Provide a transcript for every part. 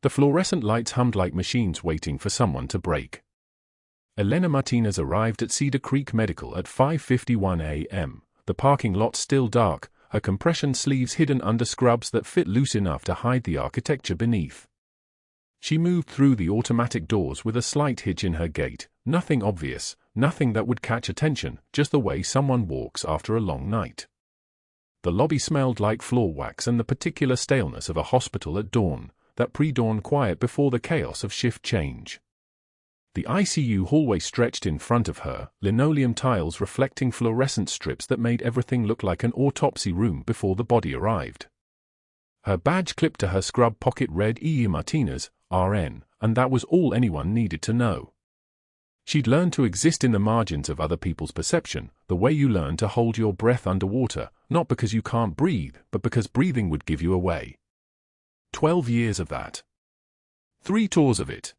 The fluorescent lights hummed like machines waiting for someone to break. Elena Martinez arrived at Cedar Creek Medical at 5:51 a.m., the parking lot still dark, her compression sleeves hidden under scrubs that fit loose enough to hide the architecture beneath. She moved through the automatic doors with a slight hitch in her gait, nothing obvious, nothing that would catch attention, just the way someone walks after a long night. The lobby smelled like floor wax and the particular staleness of a hospital at dawn, that pre-dawn quiet before the chaos of shift change. The ICU hallway stretched in front of her, linoleum tiles reflecting fluorescent strips that made everything look like an autopsy room before the body arrived. Her badge clipped to her scrub pocket read Elena Martinez, RN, and that was all anyone needed to know. She'd learned to exist in the margins of other people's perception, the way you learn to hold your breath underwater, not because you can't breathe, but because breathing would give you away. 12 years of that. 3 tours of it.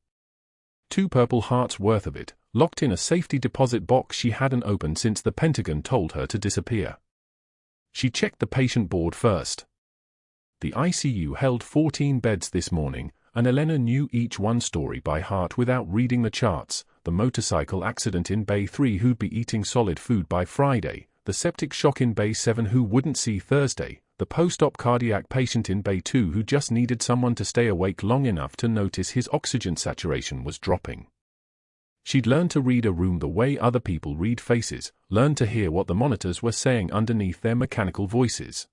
2 Purple Hearts worth of it, locked in a safety deposit box she hadn't opened since the Pentagon told her to disappear. She checked the patient board first. The ICU held 14 beds this morning, and Elena knew each one story by heart without reading the charts: the motorcycle accident in Bay 3 who'd be eating solid food by Friday, the septic shock in Bay 7 who wouldn't see Thursday, the post-op cardiac patient in Bay 2 who just needed someone to stay awake long enough to notice his oxygen saturation was dropping. She'd learned to read a room the way other people read faces, learned to hear what the monitors were saying underneath their mechanical voices.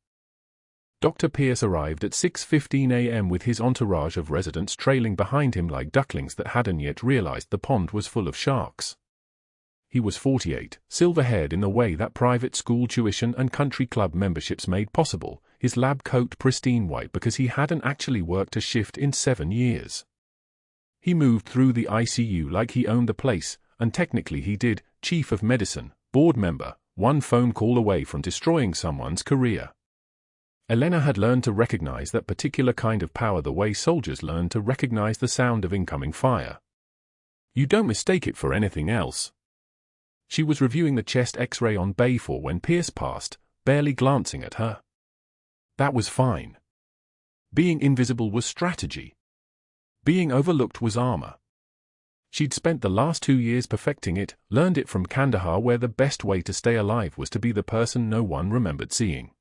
Dr. Pierce arrived at 6:15 a.m. with his entourage of residents trailing behind him like ducklings that hadn't yet realized the pond was full of sharks. He was 48, silver-haired in the way that private school tuition and country club memberships made possible, his lab coat pristine white because he hadn't actually worked a shift in 7 years. He moved through the ICU like he owned the place, and technically he did, chief of medicine, board member, one phone call away from destroying someone's career. Elena had learned to recognize that particular kind of power the way soldiers learn to recognize the sound of incoming fire. You don't mistake it for anything else. She was reviewing the chest X-ray on Bay 4 when Pierce passed, barely glancing at her. That was fine. Being invisible was strategy. Being overlooked was armor. She'd spent the last 2 years perfecting it, learned it from Kandahar where the best way to stay alive was to be the person no one remembered seeing.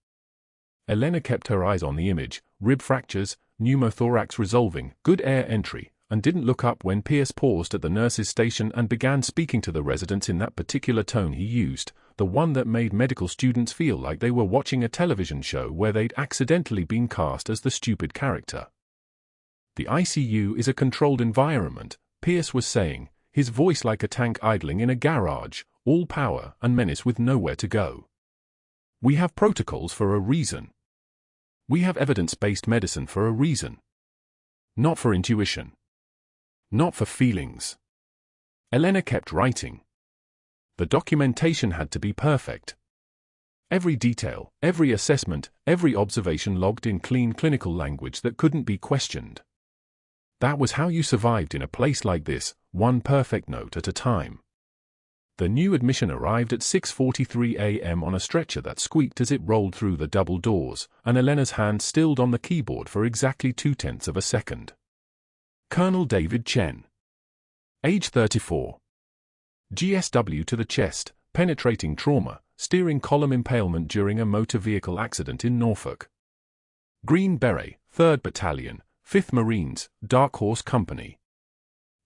Elena kept her eyes on the image, rib fractures, pneumothorax resolving, good air entry, and didn't look up when Pierce paused at the nurse's station and began speaking to the residents in that particular tone he used, the one that made medical students feel like they were watching a television show where they'd accidentally been cast as the stupid character. The ICU is a controlled environment, Pierce was saying, his voice like a tank idling in a garage, all power and menace with nowhere to go. We have protocols for a reason. We have evidence-based medicine for a reason. Not for intuition. Not for feelings. Elena kept writing. The documentation had to be perfect. Every detail, every assessment, every observation logged in clean clinical language that couldn't be questioned. That was how you survived in a place like this, one perfect note at a time. The new admission arrived at 6:43 a.m. on a stretcher that squeaked as it rolled through the double doors, and Elena's hand stilled on the keyboard for exactly 0.2 of a second. Colonel David Chen. Age 34. GSW to the chest, penetrating trauma, steering column impalement during a motor vehicle accident in Norfolk. Green Beret, 3rd Battalion, 5th Marines, Dark Horse Company.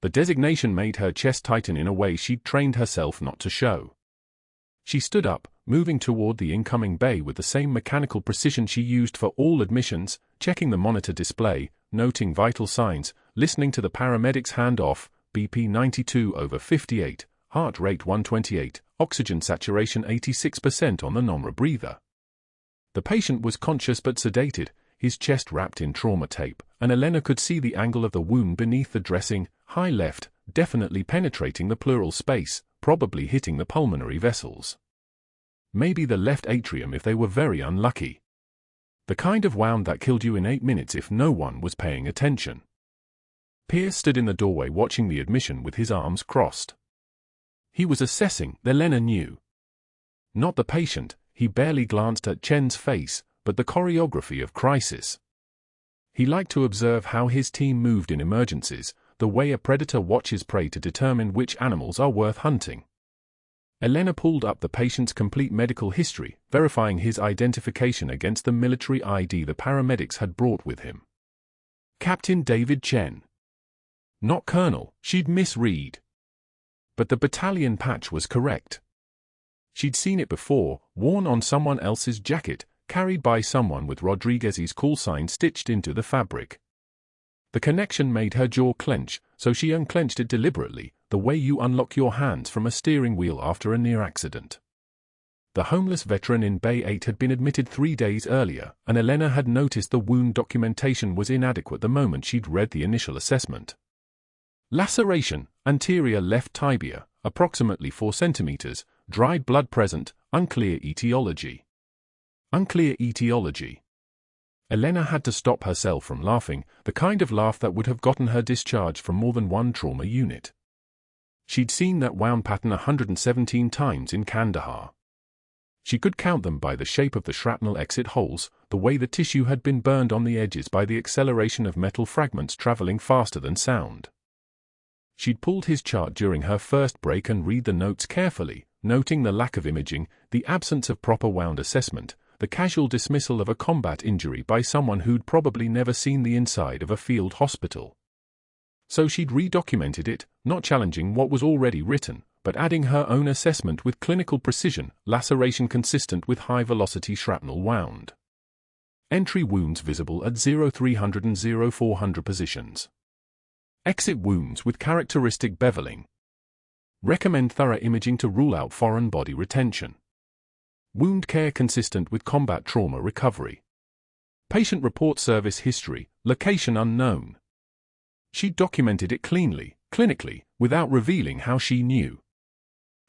The designation made her chest tighten in a way she'd trained herself not to show. She stood up, moving toward the incoming bay with the same mechanical precision she used for all admissions, checking the monitor display, noting vital signs, listening to the paramedics handoff, BP 92/58, heart rate 128, oxygen saturation 86% on the non-rebreather. The patient was conscious but sedated, his chest wrapped in trauma tape, and Elena could see the angle of the wound beneath the dressing, high left, definitely penetrating the pleural space, probably hitting the pulmonary vessels. Maybe the left atrium if they were very unlucky. The kind of wound that killed you in 8 minutes if no one was paying attention. Pierce stood in the doorway watching the admission with his arms crossed. He was assessing, Elena knew. Not the patient, he barely glanced at Chen's face, but the choreography of crisis. He liked to observe how his team moved in emergencies, the way a predator watches prey to determine which animals are worth hunting. Elena pulled up the patient's complete medical history, verifying his identification against the military ID the paramedics had brought with him. Captain David Chen. Not Colonel, she'd misread. But the battalion patch was correct. She'd seen it before, worn on someone else's jacket, carried by someone with Rodriguez's call sign stitched into the fabric. The connection made her jaw clench, so she unclenched it deliberately, the way you unlock your hands from a steering wheel after a near accident. The homeless veteran in Bay 8 had been admitted 3 days earlier, and Elena had noticed the wound documentation was inadequate the moment she'd read the initial assessment. Laceration, anterior left tibia, approximately 4 centimeters, dried blood present, unclear etiology. Unclear etiology. Elena had to stop herself from laughing, the kind of laugh that would have gotten her discharged from more than one trauma unit. She'd seen that wound pattern 117 times in Kandahar. She could count them by the shape of the shrapnel exit holes, the way the tissue had been burned on the edges by the acceleration of metal fragments traveling faster than sound. She'd pulled his chart during her first break and read the notes carefully, noting the lack of imaging, the absence of proper wound assessment, the casual dismissal of a combat injury by someone who'd probably never seen the inside of a field hospital. So she'd redocumented it, not challenging what was already written, but adding her own assessment with clinical precision, laceration consistent with high-velocity shrapnel wound. Entry wounds visible at 0300 and 0400 positions. Exit wounds with characteristic beveling. Recommend thorough imaging to rule out foreign body retention. Wound care consistent with combat trauma recovery. Patient report service history, location unknown. She documented it cleanly, clinically, without revealing how she knew.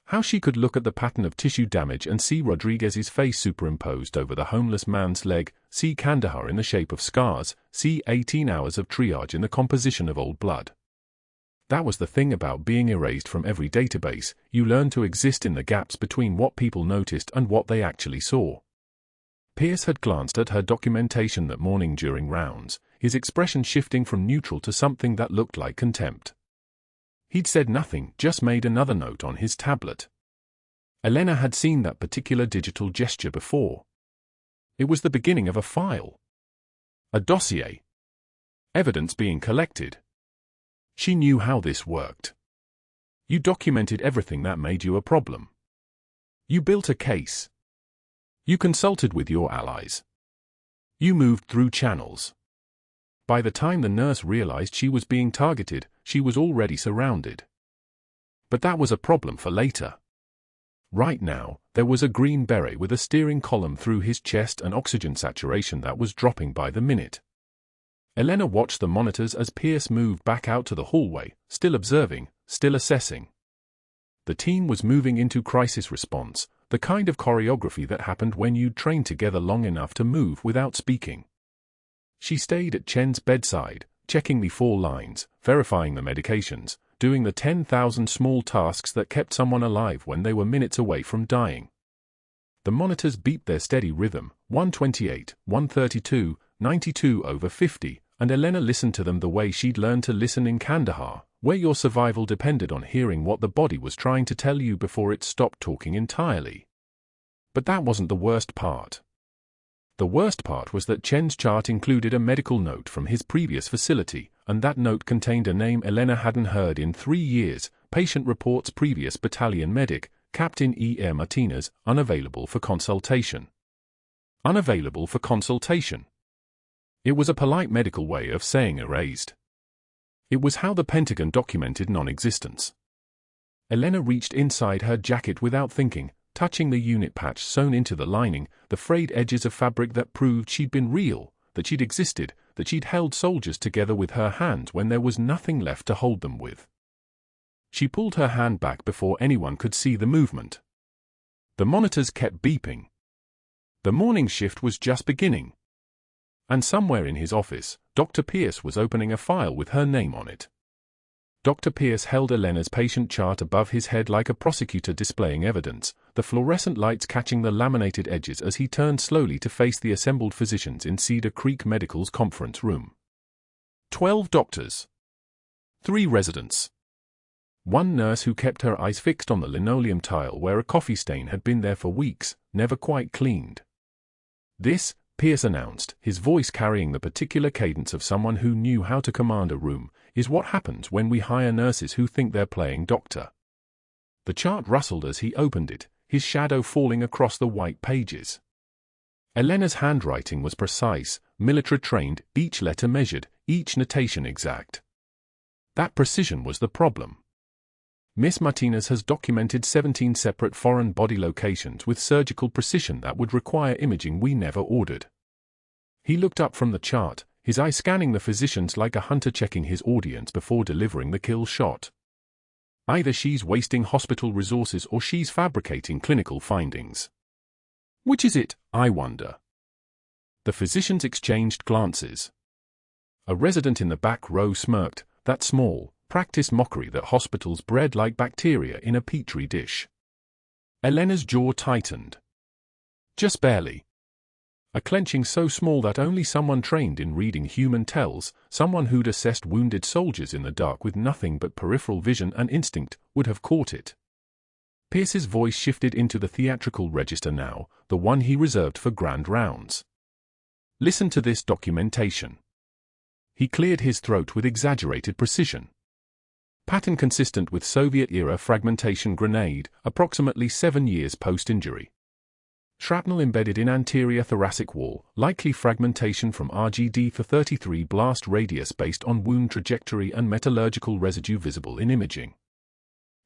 How she could look at the pattern of tissue damage and see Rodriguez's face superimposed over the homeless man's leg, see Kandahar in the shape of scars, see 18 hours of triage in the composition of old blood. That was the thing about being erased from every database, you learn to exist in the gaps between what people noticed and what they actually saw. Pierce had glanced at her documentation that morning during rounds, his expression shifting from neutral to something that looked like contempt. He'd said nothing, just made another note on his tablet. Elena had seen that particular digital gesture before. It was the beginning of a file. A dossier. Evidence being collected. She knew how this worked. You documented everything that made you a problem. You built a case. You consulted with your allies. You moved through channels. By the time the nurse realized she was being targeted, she was already surrounded. But that was a problem for later. Right now, there was a green beret with a steering column through his chest and oxygen saturation that was dropping by the minute. Elena watched the monitors as Pierce moved back out to the hallway, still observing, still assessing. The team was moving into crisis response, the kind of choreography that happened when you'd trained together long enough to move without speaking. She stayed at Chen's bedside, checking the 4 lines, verifying the medications, doing the 10,000 small tasks that kept someone alive when they were minutes away from dying. The monitors beeped their steady rhythm, 128, 132, 92/50, and Elena listened to them the way she'd learned to listen in Kandahar, where your survival depended on hearing what the body was trying to tell you before it stopped talking entirely. But that wasn't the worst part. The worst part was that Chen's chart included a medical note from his previous facility, and that note contained a name Elena hadn't heard in 3 years, patient reports previous battalion medic, Captain Elena Martinez, unavailable for consultation. Unavailable for consultation. It was a polite medical way of saying erased. It was how the Pentagon documented non-existence. Elena reached inside her jacket without thinking, touching the unit patch sewn into the lining, the frayed edges of fabric that proved she'd been real, that she'd existed, that she'd held soldiers together with her hands when there was nothing left to hold them with. She pulled her hand back before anyone could see the movement. The monitors kept beeping. The morning shift was just beginning. And somewhere in his office, Dr. Pierce was opening a file with her name on it. Dr. Pierce held Elena's patient chart above his head like a prosecutor displaying evidence, the fluorescent lights catching the laminated edges as he turned slowly to face the assembled physicians in Cedar Creek Medical's conference room. 12 doctors. 3 residents. 1 nurse who kept her eyes fixed on the linoleum tile where a coffee stain had been there for weeks, never quite cleaned. This, Pierce announced, his voice carrying the particular cadence of someone who knew how to command a room, is what happens when we hire nurses who think they're playing doctor. The chart rustled as he opened it, his shadow falling across the white pages. Elena's handwriting was precise, military-trained, each letter measured, each notation exact. That precision was the problem. Miss Martinez has documented 17 separate foreign body locations with surgical precision that would require imaging we never ordered. He looked up from the chart, his eye scanning the physicians like a hunter checking his audience before delivering the kill shot. Either she's wasting hospital resources or she's fabricating clinical findings. Which is it, I wonder? The physicians exchanged glances. A resident in the back row smirked, that small, practiced mockery that hospitals bred like bacteria in a petri dish. Elena's jaw tightened. Just barely. A clenching so small that only someone trained in reading human tells, someone who'd assessed wounded soldiers in the dark with nothing but peripheral vision and instinct, would have caught it. Pierce's voice shifted into the theatrical register now, the one he reserved for grand rounds. Listen to this documentation. He cleared his throat with exaggerated precision. Pattern consistent with Soviet-era fragmentation grenade, approximately 7 years post-injury. Shrapnel embedded in anterior thoracic wall, likely fragmentation from RGD-33 blast radius based on wound trajectory and metallurgical residue visible in imaging.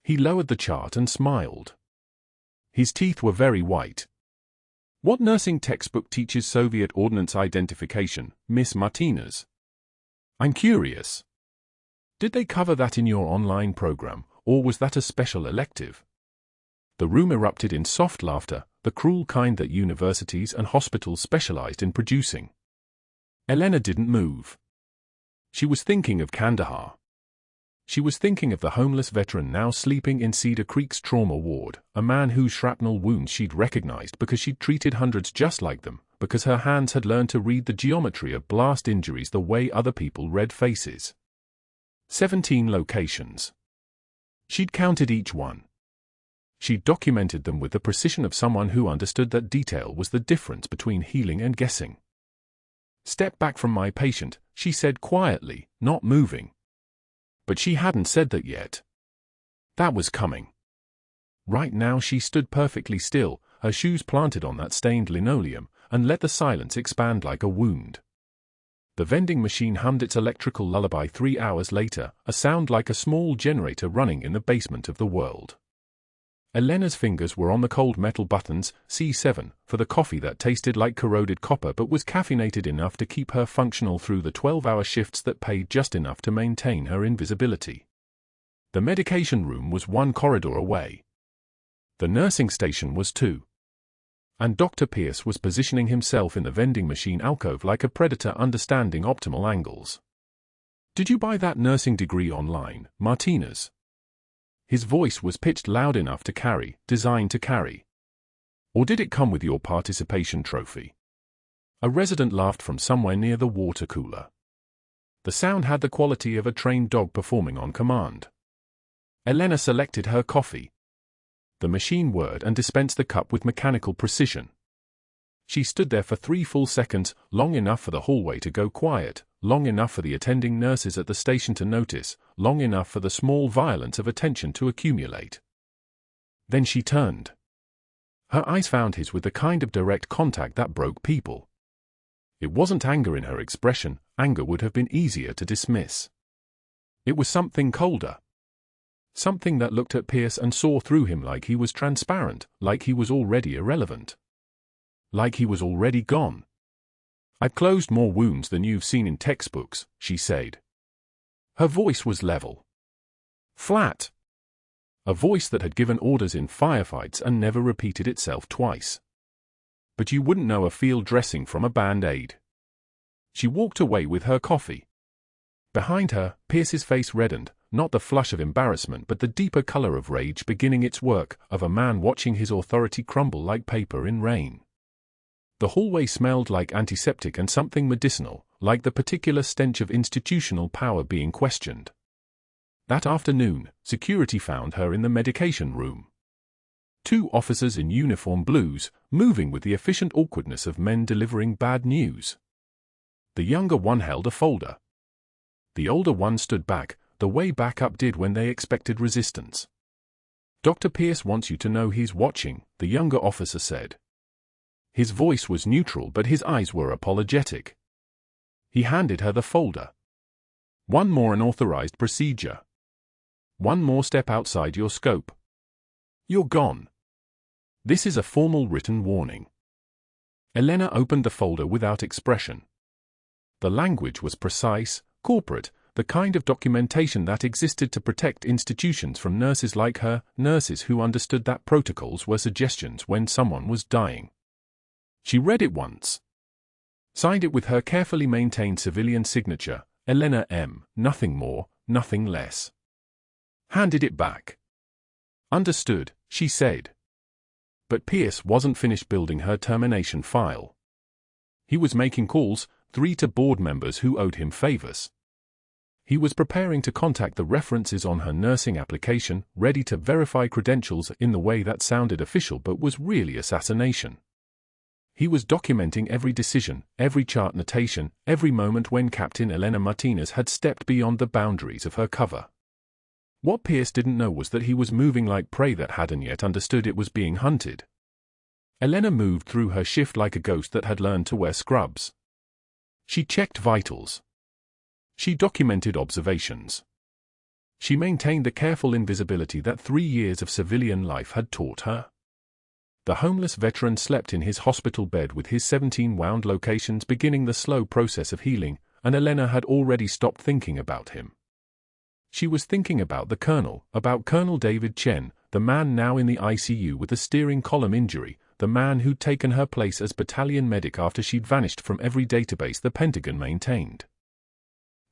He lowered the chart and smiled. His teeth were very white. What nursing textbook teaches Soviet ordnance identification, Miss Martinez? I'm curious. Did they cover that in your online program, or was that a special elective? The room erupted in soft laughter, the cruel kind that universities and hospitals specialized in producing. Elena didn't move. She was thinking of Kandahar. She was thinking of the homeless veteran now sleeping in Cedar Creek's trauma ward, a man whose shrapnel wounds she'd recognized because she'd treated hundreds just like them, because her hands had learned to read the geometry of blast injuries the way other people read faces. 17 locations. She'd counted each one. She'd documented them with the precision of someone who understood that detail was the difference between healing and guessing. Step back from my patient, she said quietly, not moving. But she hadn't said that yet. That was coming. Right now she stood perfectly still, her shoes planted on that stained linoleum, and let the silence expand like a wound. The vending machine hummed its electrical lullaby 3 hours later, a sound like a small generator running in the basement of the world. Elena's fingers were on the cold metal buttons, C7, for the coffee that tasted like corroded copper but was caffeinated enough to keep her functional through the 12-hour shifts that paid just enough to maintain her invisibility. The medication room was 1 corridor away. The nursing station was 2. And Dr. Pierce was positioning himself in the vending machine alcove like a predator understanding optimal angles. Did you buy that nursing degree online, Martinez? His voice was pitched loud enough to carry, designed to carry. Or did it come with your participation trophy? A resident laughed from somewhere near the water cooler. The sound had the quality of a trained dog performing on command. Elena selected her coffee. The machine whirred and dispensed the cup with mechanical precision. She stood there for 3 full seconds, long enough for the hallway to go quiet, long enough for the attending nurses at the station to notice, long enough for the small violence of attention to accumulate. Then she turned. Her eyes found his with the kind of direct contact that broke people. It wasn't anger in her expression, anger would have been easier to dismiss. It was something colder. Something that looked at Pierce and saw through him like he was transparent, like he was already irrelevant. Like he was already gone. I've closed more wounds than you've seen in textbooks, she said. Her voice was level. Flat. A voice that had given orders in firefights and never repeated itself twice. But you wouldn't know a field dressing from a Band-Aid. She walked away with her coffee. Behind her, Pierce's face reddened, not the flush of embarrassment but the deeper color of rage beginning its work, of a man watching his authority crumble like paper in rain. The hallway smelled like antiseptic and something medicinal, like the particular stench of institutional power being questioned. That afternoon, security found her in the medication room. 2 officers in uniform blues, moving with the efficient awkwardness of men delivering bad news. The younger one held a folder. The older one stood back, the way backup did when they expected resistance. "Dr. Pierce wants you to know he's watching," the younger officer said. His voice was neutral but his eyes were apologetic. He handed her the folder. "One more unauthorized procedure. One more step outside your scope. You're gone. This is a formal written warning." Elena opened the folder without expression. The language was precise, corporate, the kind of documentation that existed to protect institutions from nurses like her, nurses who understood that protocols were suggestions when someone was dying. She read it once. Signed it with her carefully maintained civilian signature, Elena M., nothing more, nothing less. Handed it back. "Understood," she said. But Pierce wasn't finished building her termination file. He was making calls, 3 to board members who owed him favors. He was preparing to contact the references on her nursing application, ready to verify credentials in the way that sounded official but was really assassination. He was documenting every decision, every chart notation, every moment when Captain Elena Martinez had stepped beyond the boundaries of her cover. What Pierce didn't know was that he was moving like prey that hadn't yet understood it was being hunted. Elena moved through her shift like a ghost that had learned to wear scrubs. She checked vitals. She documented observations. She maintained the careful invisibility that 3 years of civilian life had taught her. The homeless veteran slept in his hospital bed with his 17 wound locations beginning the slow process of healing, and Elena had already stopped thinking about him. She was thinking about the colonel, about Colonel David Chen, the man now in the ICU with a steering column injury, the man who'd taken her place as battalion medic after she'd vanished from every database the Pentagon maintained.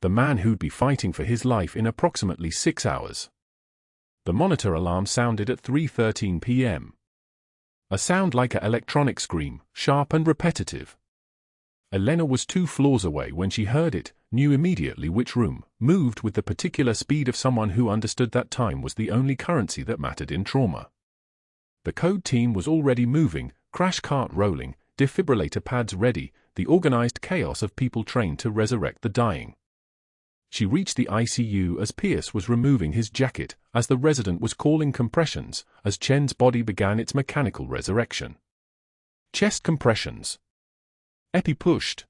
The man who'd be fighting for his life in approximately 6 hours. The monitor alarm sounded at 3:13 p.m. A sound like an electronic scream, sharp and repetitive. Elena was 2 floors away when she heard it, knew immediately which room, moved with the particular speed of someone who understood that time was the only currency that mattered in trauma. The code team was already moving, crash cart rolling, defibrillator pads ready, the organized chaos of people trained to resurrect the dying. She reached the ICU as Pierce was removing his jacket, as the resident was calling compressions, as Chen's body began its mechanical resurrection. Chest compressions. Epi pushed.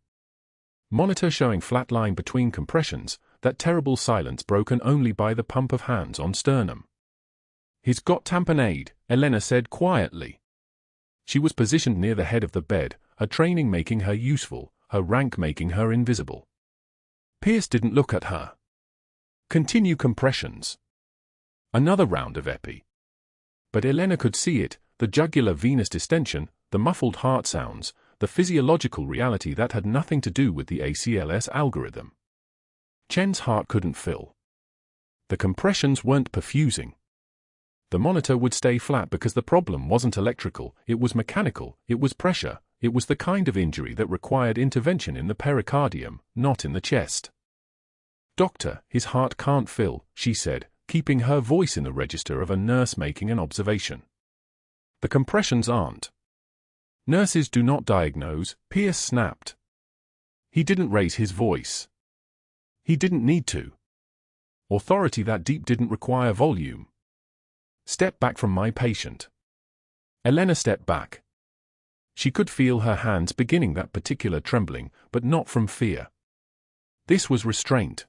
Monitor showing flat line between compressions, that terrible silence broken only by the pump of hands on sternum. "He's got tamponade," Elena said quietly. She was positioned near the head of the bed, her training making her useful, her rank making her invisible. Pierce didn't look at her. Continue compressions. Another round of epi. But Elena could see it, the jugular venous distension, the muffled heart sounds, the physiological reality that had nothing to do with the ACLS algorithm. Chen's heart couldn't fill. The compressions weren't perfusing. The monitor would stay flat because the problem wasn't electrical, it was mechanical, it was pressure, it was the kind of injury that required intervention in the pericardium, not in the chest. "Doctor, his heart can't fill," she said, keeping her voice in the register of a nurse making an observation. "The compressions aren't." "Nurses do not diagnose," Pierce snapped. He didn't raise his voice. He didn't need to. Authority that deep didn't require volume. "Step back from my patient." Elena stepped back. She could feel her hands beginning that particular trembling, but not from fear. This was restraint.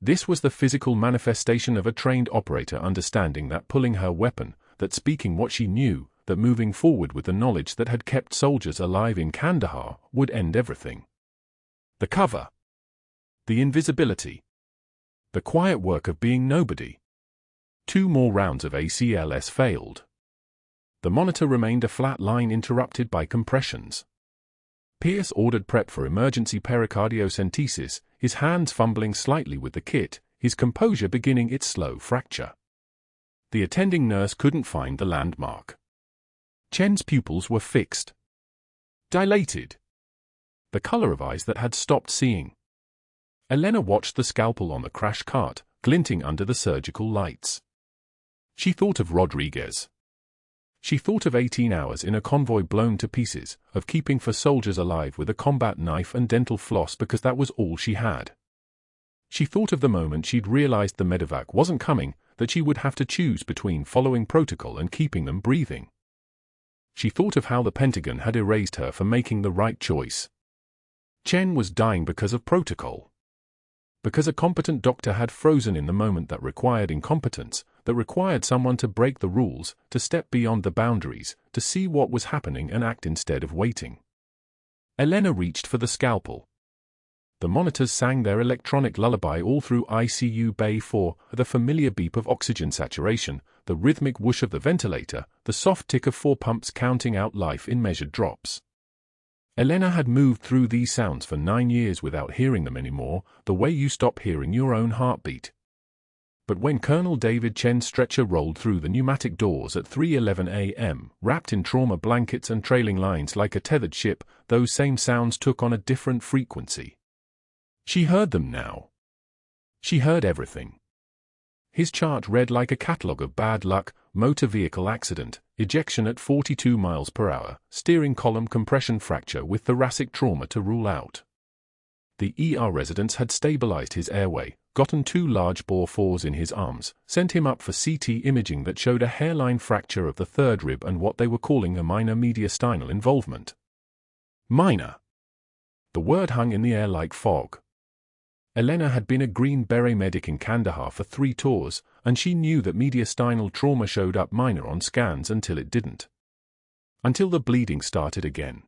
This was the physical manifestation of a trained operator understanding that pulling her weapon, that speaking what she knew, that moving forward with the knowledge that had kept soldiers alive in Kandahar, would end everything. The cover. The invisibility. The quiet work of being nobody. 2 more rounds of ACLS failed. The monitor remained a flat line interrupted by compressions. Pierce ordered prep for emergency pericardiocentesis, his hands fumbling slightly with the kit, his composure beginning its slow fracture. The attending nurse couldn't find the landmark. Chen's pupils were fixed. Dilated. The color of eyes that had stopped seeing. Elena watched the scalpel on the crash cart, glinting under the surgical lights. She thought of Rodriguez. She thought of 18 hours in a convoy blown to pieces, of keeping 4 soldiers alive with a combat knife and dental floss because that was all she had. She thought of the moment she'd realized the medevac wasn't coming, that she would have to choose between following protocol and keeping them breathing. She thought of how the Pentagon had erased her for making the right choice. Chen was dying because of protocol. Because a competent doctor had frozen in the moment that required incompetence, that required someone to break the rules, to step beyond the boundaries, to see what was happening and act instead of waiting. Elena reached for the scalpel. The monitors sang their electronic lullaby all through ICU Bay 4, the familiar beep of oxygen saturation, the rhythmic whoosh of the ventilator, the soft tick of 4 pumps counting out life in measured drops. Elena had moved through these sounds for 9 years without hearing them anymore, the way you stop hearing your own heartbeat. But when Colonel David Chen's stretcher rolled through the pneumatic doors at 3:11 a.m., wrapped in trauma blankets and trailing lines like a tethered ship, those same sounds took on a different frequency. She heard them now. She heard everything. His chart read like a catalogue of bad luck: motor vehicle accident, ejection at 42 miles per hour, steering column compression fracture with thoracic trauma to rule out. The ER residents had stabilized his airway, gotten 2 large bore 4s in his arms, sent him up for CT imaging that showed a hairline fracture of the 3rd rib and what they were calling a minor mediastinal involvement. Minor. The word hung in the air like fog. Elena had been a Green Beret medic in Kandahar for 3 tours, and she knew that mediastinal trauma showed up minor on scans until it didn't. Until the bleeding started again.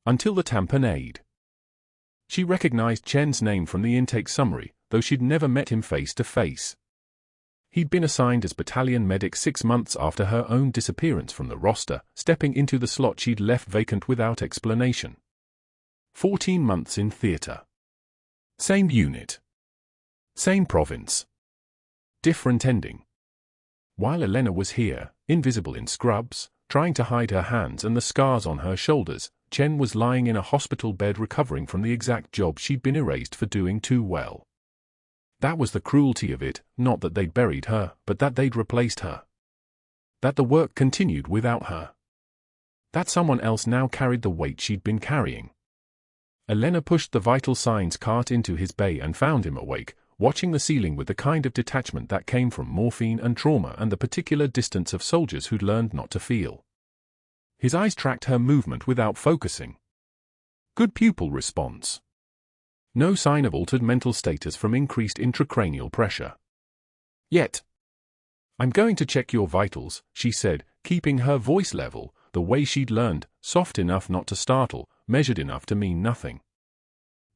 Until the tamponade. She recognized Chen's name from the intake summary, though she'd never met him face to face. He'd been assigned as battalion medic 6 months after her own disappearance from the roster, stepping into the slot she'd left vacant without explanation. 14 months in theater. Same unit. Same province. Different ending. While Elena was here, invisible in scrubs, trying to hide her hands and the scars on her shoulders, Chen was lying in a hospital bed recovering from the exact job she'd been erased for doing too well. That was the cruelty of it, not that they'd buried her, but that they'd replaced her. That the work continued without her. That someone else now carried the weight she'd been carrying. Elena pushed the vital signs cart into his bay and found him awake, watching the ceiling with the kind of detachment that came from morphine and trauma and the particular distance of soldiers who'd learned not to feel. His eyes tracked her movement without focusing. Good pupil response. No sign of altered mental status from increased intracranial pressure. Yet. I'm going to check your vitals, she said, keeping her voice level, the way she'd learned, soft enough not to startle, measured enough to mean nothing.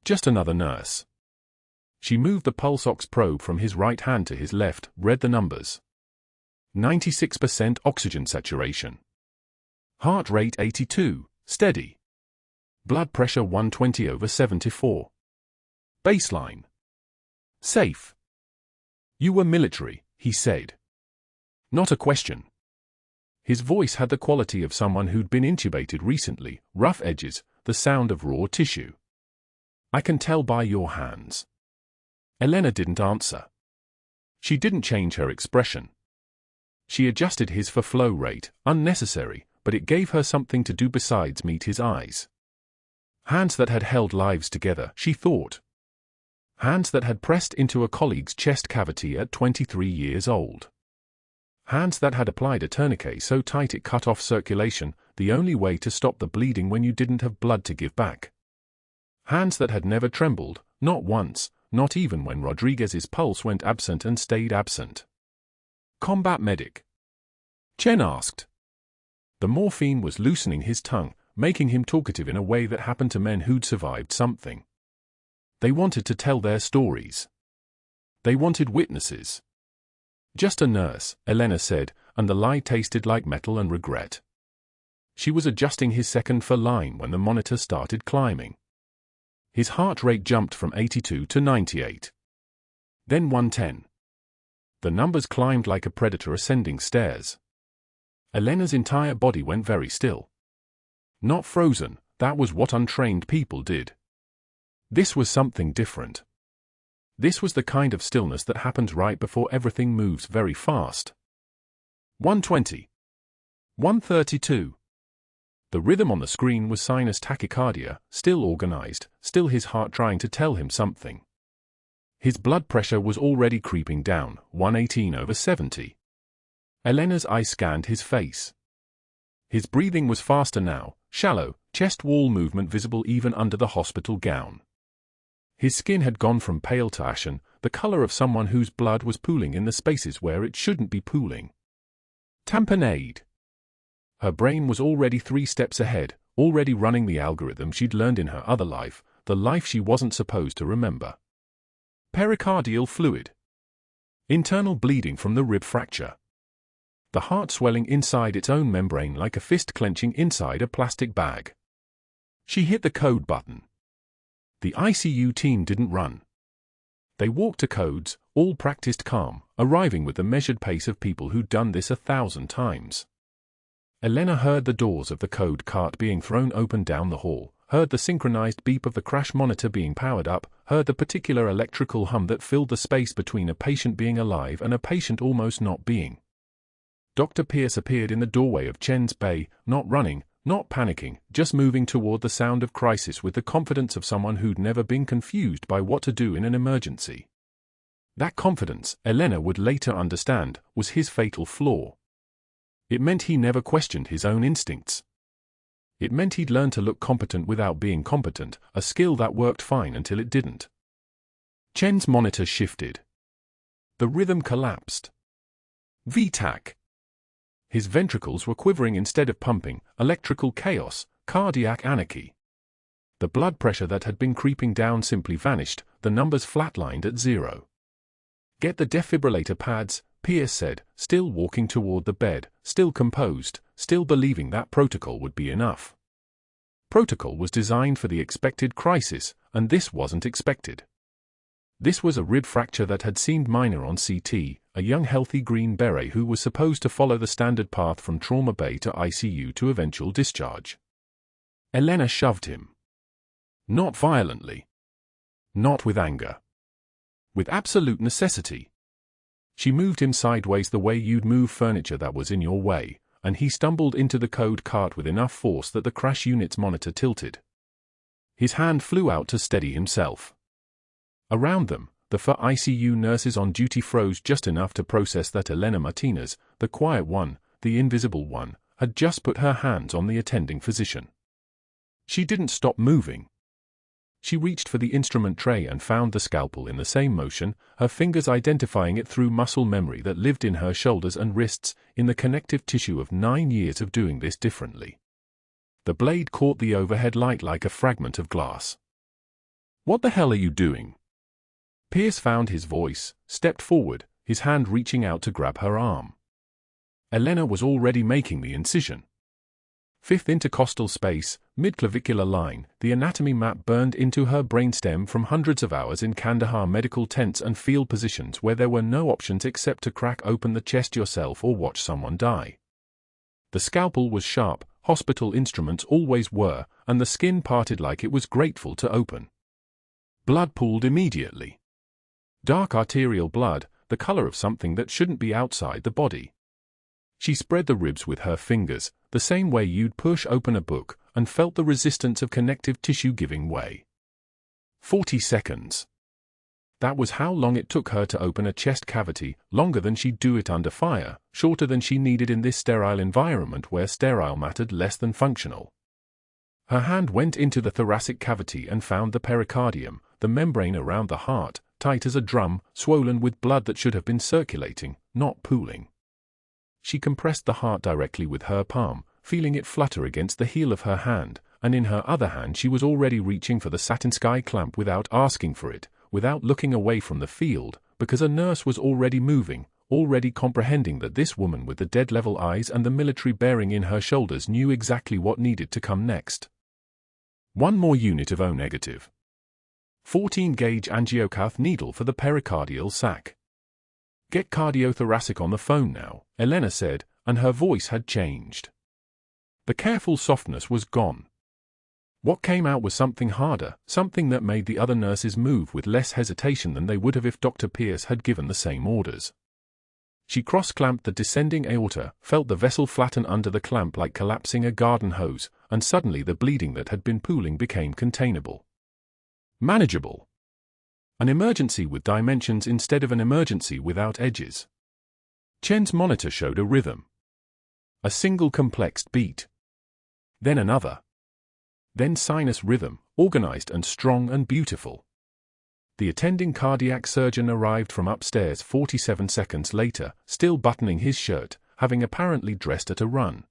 Just another nurse. She moved the pulse ox probe from his right hand to his left, read the numbers. 96% oxygen saturation. Heart rate 82, steady. Blood pressure 120/74. Baseline. Safe. You were military, he said. Not a question. His voice had the quality of someone who'd been intubated recently, rough edges, the sound of raw tissue. I can tell by your hands. Elena didn't answer. She didn't change her expression. She adjusted his for flow rate, unnecessary, but it gave her something to do besides meet his eyes. Hands that had held lives together, she thought. Hands that had pressed into a colleague's chest cavity at 23 years old. Hands that had applied a tourniquet so tight it cut off circulation, the only way to stop the bleeding when you didn't have blood to give back. Hands that had never trembled, not once, not even when Rodriguez's pulse went absent and stayed absent. Combat medic? Chen asked. The morphine was loosening his tongue, making him talkative in a way that happened to men who'd survived something. They wanted to tell their stories. They wanted witnesses. Just a nurse, Elena said, and the lie tasted like metal and regret. She was adjusting his second for line when the monitor started climbing. His heart rate jumped from 82 to 98. Then 110. The numbers climbed like a predator ascending stairs. Elena's entire body went very still. Not frozen, that was what untrained people did. This was something different. This was the kind of stillness that happens right before everything moves very fast. 120. 132. The rhythm on the screen was sinus tachycardia, still organized, still his heart trying to tell him something. His blood pressure was already creeping down, 118/70. Elena's eye scanned his face. His breathing was faster now, shallow, chest wall movement visible even under the hospital gown. His skin had gone from pale to ashen, the color of someone whose blood was pooling in the spaces where it shouldn't be pooling. Tamponade. Her brain was already 3 steps ahead, already running the algorithm she'd learned in her other life, the life she wasn't supposed to remember. Pericardial fluid. Internal bleeding from the rib fracture. The heart swelling inside its own membrane like a fist clenching inside a plastic bag. She hit the code button. The ICU team didn't run. They walked to codes, all practiced calm, arriving with the measured pace of people who'd done this 1,000 times. Elena heard the doors of the code cart being thrown open down the hall, heard the synchronized beep of the crash monitor being powered up, heard the particular electrical hum that filled the space between a patient being alive and a patient almost not being. Dr. Pierce appeared in the doorway of Chen's bay, not running, not panicking, just moving toward the sound of crisis with the confidence of someone who'd never been confused by what to do in an emergency. That confidence, Elena would later understand, was his fatal flaw. It meant he never questioned his own instincts. It meant he'd learned to look competent without being competent, a skill that worked fine until it didn't. Chen's monitor shifted. The rhythm collapsed. VTAC. His ventricles were quivering instead of pumping, electrical chaos, cardiac anarchy. The blood pressure that had been creeping down simply vanished, the numbers flatlined at 0. Get the defibrillator pads, Pierce said, still walking toward the bed, still composed, still believing that protocol would be enough. Protocol was designed for the expected crisis, and this wasn't expected. This was a rib fracture that had seemed minor on CT, a young healthy green beret who was supposed to follow the standard path from trauma bay to ICU to eventual discharge. Elena shoved him. Not violently. Not with anger. With absolute necessity. She moved him sideways the way you'd move furniture that was in your way, and he stumbled into the code cart with enough force that the crash unit's monitor tilted. His hand flew out to steady himself. Around them, the ICU nurses on duty froze just enough to process that Elena Martinez, the quiet one, the invisible one, had just put her hands on the attending physician. She didn't stop moving. She reached for the instrument tray and found the scalpel in the same motion, her fingers identifying it through muscle memory that lived in her shoulders and wrists, in the connective tissue of 9 years of doing this differently. The blade caught the overhead light like a fragment of glass. "What the hell are you doing?" Pierce found his voice, stepped forward, his hand reaching out to grab her arm. Elena was already making the incision. 5th intercostal space, midclavicular line, the anatomy map burned into her brainstem from hundreds of hours in Kandahar medical tents and field positions where there were no options except to crack open the chest yourself or watch someone die. The scalpel was sharp, hospital instruments always were, and the skin parted like it was grateful to open. Blood pooled immediately. Dark arterial blood, the color of something that shouldn't be outside the body. She spread the ribs with her fingers, the same way you'd push open a book, and felt the resistance of connective tissue giving way. 40 seconds. That was how long it took her to open a chest cavity, longer than she'd do it under fire, shorter than she needed in this sterile environment where sterile mattered less than functional. Her hand went into the thoracic cavity and found the pericardium, the membrane around the heart, tight as a drum, swollen with blood that should have been circulating, not pooling. She compressed the heart directly with her palm, feeling it flutter against the heel of her hand, and in her other hand she was already reaching for the satin sky clamp without asking for it, without looking away from the field, because a nurse was already moving, already comprehending that this woman with the dead-level eyes and the military bearing in her shoulders knew exactly what needed to come next. One more unit of O-negative. 14-gauge angiocath needle for the pericardial sac. Get cardiothoracic on the phone now, Elena said, and her voice had changed. The careful softness was gone. What came out was something harder, something that made the other nurses move with less hesitation than they would have if Dr. Pierce had given the same orders. She cross-clamped the descending aorta, felt the vessel flatten under the clamp like collapsing a garden hose, and suddenly the bleeding that had been pooling became containable. Manageable. An emergency with dimensions instead of an emergency without edges. Chen's monitor showed a rhythm. A single complexed beat. Then another. Then sinus rhythm, organized and strong and beautiful. The attending cardiac surgeon arrived from upstairs 47 seconds later, still buttoning his shirt, having apparently dressed at a run.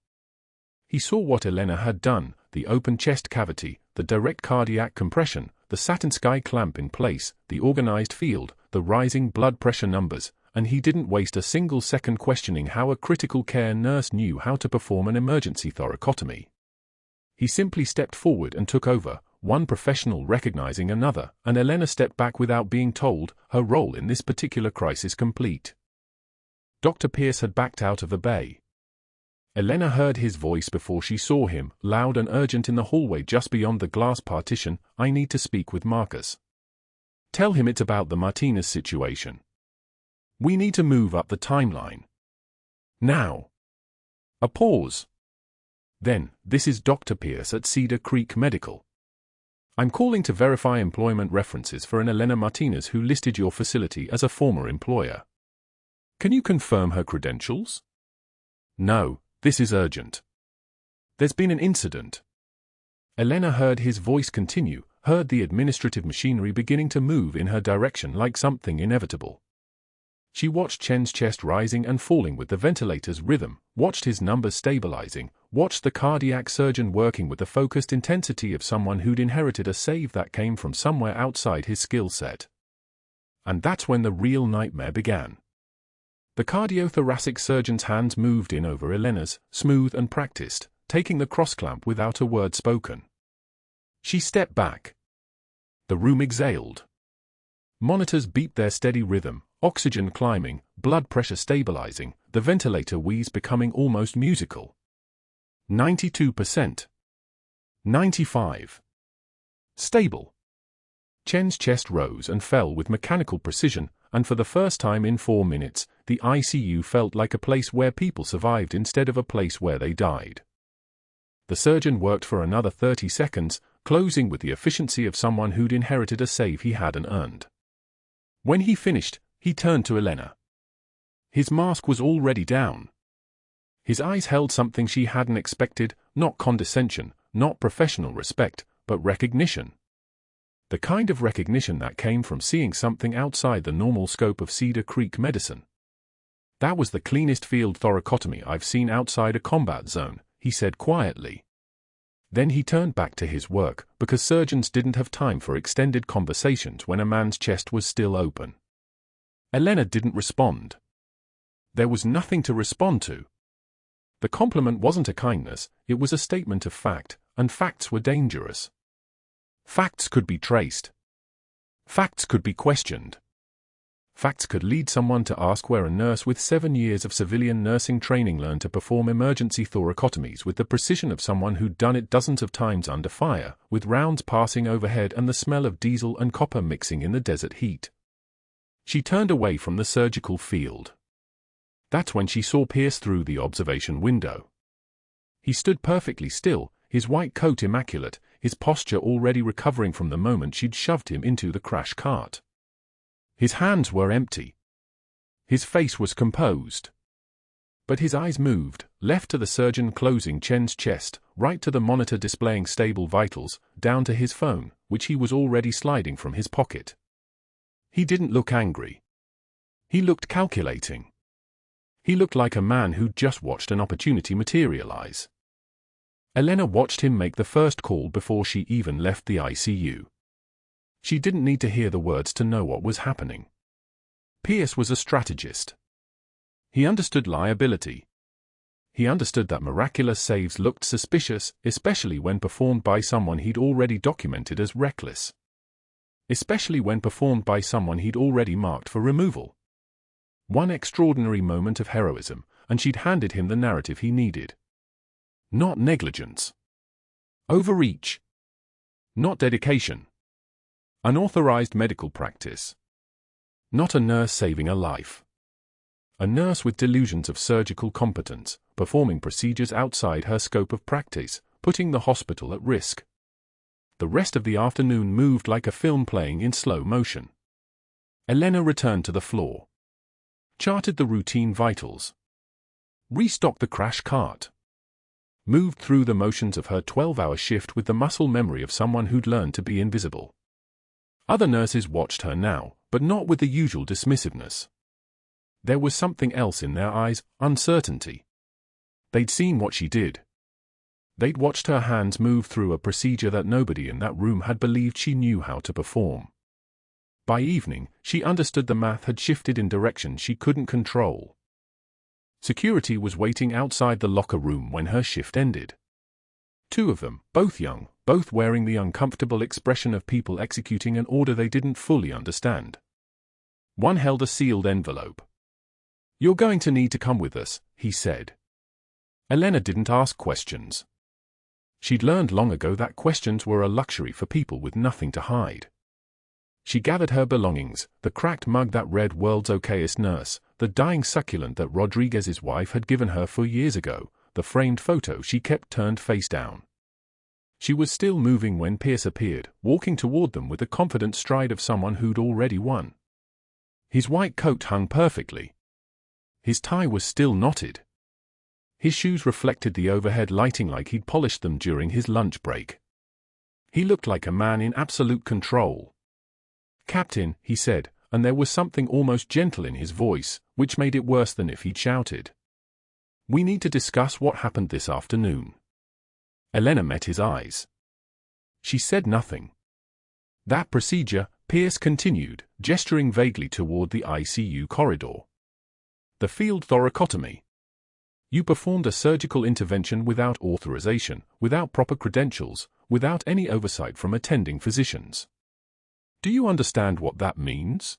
He saw what Elena had done, the open chest cavity, the direct cardiac compression, the satin sky clamp in place, the organized field, the rising blood pressure numbers, and he didn't waste a single second questioning how a critical care nurse knew how to perform an emergency thoracotomy. He simply stepped forward and took over, one professional recognizing another, and Elena stepped back without being told, her role in this particular crisis complete. Dr. Pierce had backed out of the bay. Elena heard his voice before she saw him, loud and urgent in the hallway just beyond the glass partition. "I need to speak with Marcus. Tell him it's about the Martinez situation. We need to move up the timeline. Now." A pause. Then, "This is Dr. Pierce at Cedar Creek Medical. I'm calling to verify employment references for an Elena Martinez who listed your facility as a former employer. Can you confirm her credentials?" "No, this is urgent. There's been an incident." Elena heard his voice continue, heard the administrative machinery beginning to move in her direction like something inevitable. She watched Chen's chest rising and falling with the ventilator's rhythm, watched his numbers stabilizing, watched the cardiac surgeon working with the focused intensity of someone who'd inherited a save that came from somewhere outside his skill set. And that's when the real nightmare began. The cardiothoracic surgeon's hands moved in over Elena's, smooth and practiced, taking the cross-clamp without a word spoken. She stepped back. The room exhaled. Monitors beat their steady rhythm, oxygen climbing, blood pressure stabilizing, the ventilator wheeze becoming almost musical. 92%. 95%. Stable. Chen's chest rose and fell with mechanical precision, and for the first time in 4 minutes, the ICU felt like a place where people survived instead of a place where they died. The surgeon worked for another 30 seconds, closing with the efficiency of someone who'd inherited a save he hadn't earned. When he finished, he turned to Elena. His mask was already down. His eyes held something she hadn't expected, not condescension, not professional respect, but recognition. The kind of recognition that came from seeing something outside the normal scope of Cedar Creek medicine. "That was the cleanest field thoracotomy I've seen outside a combat zone," he said quietly. Then he turned back to his work, because surgeons didn't have time for extended conversations when a man's chest was still open. Elena didn't respond. There was nothing to respond to. The compliment wasn't a kindness, it was a statement of fact, and facts were dangerous. Facts could be traced. Facts could be questioned. Facts could lead someone to ask where a nurse with 7 years of civilian nursing training learned to perform emergency thoracotomies with the precision of someone who'd done it dozens of times under fire, with rounds passing overhead and the smell of diesel and copper mixing in the desert heat. She turned away from the surgical field. That's when she saw Pierce through the observation window. He stood perfectly still, his white coat immaculate, his posture already recovering from the moment she'd shoved him into the crash cart. His hands were empty. His face was composed. But his eyes moved, left to the surgeon closing Chen's chest, right to the monitor displaying stable vitals, down to his phone, which he was already sliding from his pocket. He didn't look angry. He looked calculating. He looked like a man who'd just watched an opportunity materialize. Elena watched him make the first call before she even left the ICU. She didn't need to hear the words to know what was happening. Pierce was a strategist. He understood liability. He understood that miraculous saves looked suspicious, especially when performed by someone he'd already documented as reckless. Especially when performed by someone he'd already marked for removal. One extraordinary moment of heroism, and she'd handed him the narrative he needed. Not negligence. Overreach. Not dedication. Unauthorized medical practice. Not a nurse saving a life. A nurse with delusions of surgical competence, performing procedures outside her scope of practice, putting the hospital at risk. The rest of the afternoon moved like a film playing in slow motion. Elena returned to the floor. Charted the routine vitals. Restocked the crash cart. Moved through the motions of her 12-hour shift with the muscle memory of someone who'd learned to be invisible. Other nurses watched her now, but not with the usual dismissiveness. There was something else in their eyes, uncertainty. They'd seen what she did. They'd watched her hands move through a procedure that nobody in that room had believed she knew how to perform. By evening, she understood the math had shifted in direction she couldn't control. Security was waiting outside the locker room when her shift ended. Two of them, both young, both wearing the uncomfortable expression of people executing an order they didn't fully understand. One held a sealed envelope. "You're going to need to come with us," he said. Elena didn't ask questions. She'd learned long ago that questions were a luxury for people with nothing to hide. She gathered her belongings, the cracked mug that read "World's Okayest Nurse," the dying succulent that Rodriguez's wife had given her 4 years ago, the framed photo she kept turned face down. She was still moving when Pierce appeared, walking toward them with the confident stride of someone who'd already won. His white coat hung perfectly. His tie was still knotted. His shoes reflected the overhead lighting like he'd polished them during his lunch break. He looked like a man in absolute control. "Captain," he said, and there was something almost gentle in his voice, which made it worse than if he'd shouted. "We need to discuss what happened this afternoon." Elena met his eyes. She said nothing. "That procedure," Pierce continued, gesturing vaguely toward the ICU corridor. "The field thoracotomy. You performed a surgical intervention without authorization, without proper credentials, without any oversight from attending physicians. Do you understand what that means?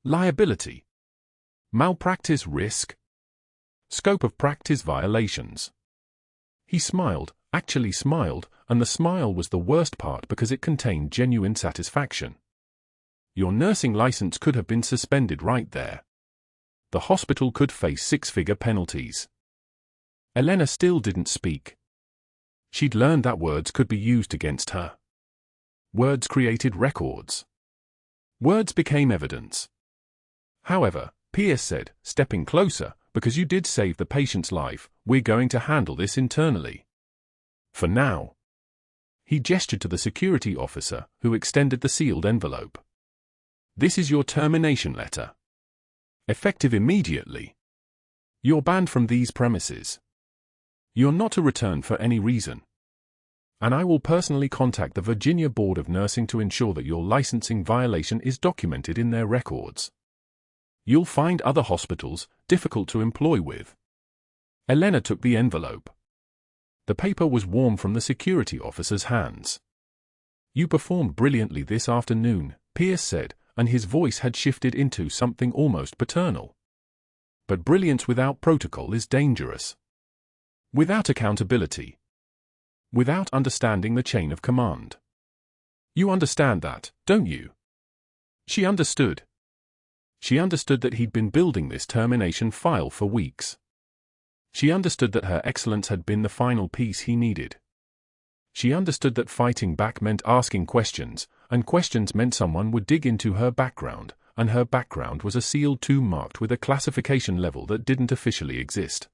Liability. Malpractice risk. Scope of practice violations." He smiled, actually smiled, and the smile was the worst part because it contained genuine satisfaction. Your nursing license could have been suspended right there. The hospital could face 6-figure penalties. Elena still didn't speak. She'd learned that words could be used against her. Words created records. Words became evidence. "However," Pierce said, stepping closer, "because you did save the patient's life, we're going to handle this internally. For now." He gestured to the security officer, who extended the sealed envelope. "This is your termination letter. Effective immediately. You're banned from these premises. You're not to return for any reason. And I will personally contact the Virginia Board of Nursing to ensure that your licensing violation is documented in their records. You'll find other hospitals difficult to employ with." Elena took the envelope. The paper was warm from the security officer's hands. "You performed brilliantly this afternoon," Pierce said, and his voice had shifted into something almost paternal. "But brilliance without protocol is dangerous. Without accountability. Without understanding the chain of command. You understand that, don't you?" She understood. She understood that he'd been building this termination file for weeks. She understood that her excellence had been the final piece he needed. She understood that fighting back meant asking questions, and questions meant someone would dig into her background, and her background was a sealed tomb marked with a classification level that didn't officially exist.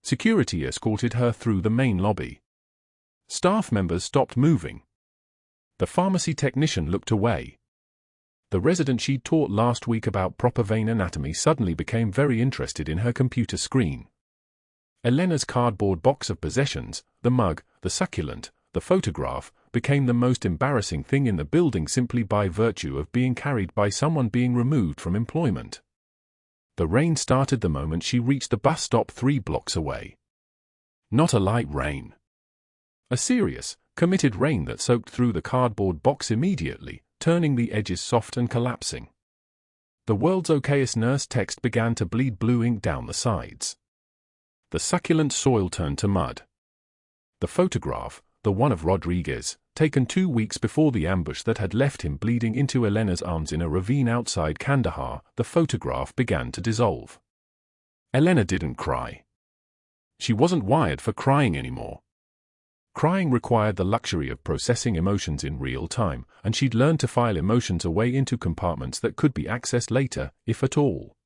Security escorted her through the main lobby. Staff members stopped moving. The pharmacy technician looked away. The resident she'd taught last week about proper vein anatomy suddenly became very interested in her computer screen. Elena's cardboard box of possessions, the mug, the succulent, the photograph, became the most embarrassing thing in the building simply by virtue of being carried by someone being removed from employment. The rain started the moment she reached the bus stop 3 blocks away. Not a light rain. A serious, committed rain that soaked through the cardboard box immediately, turning the edges soft and collapsing. The "World's Okayest Nurse" text began to bleed blue ink down the sides. The succulent soil turned to mud. The photograph, the one of Rodriguez, taken 2 weeks before the ambush that had left him bleeding into Elena's arms in a ravine outside Kandahar, the photograph began to dissolve. Elena didn't cry. She wasn't wired for crying anymore. Crying required the luxury of processing emotions in real time, and she'd learned to file emotions away into compartments that could be accessed later, if at all.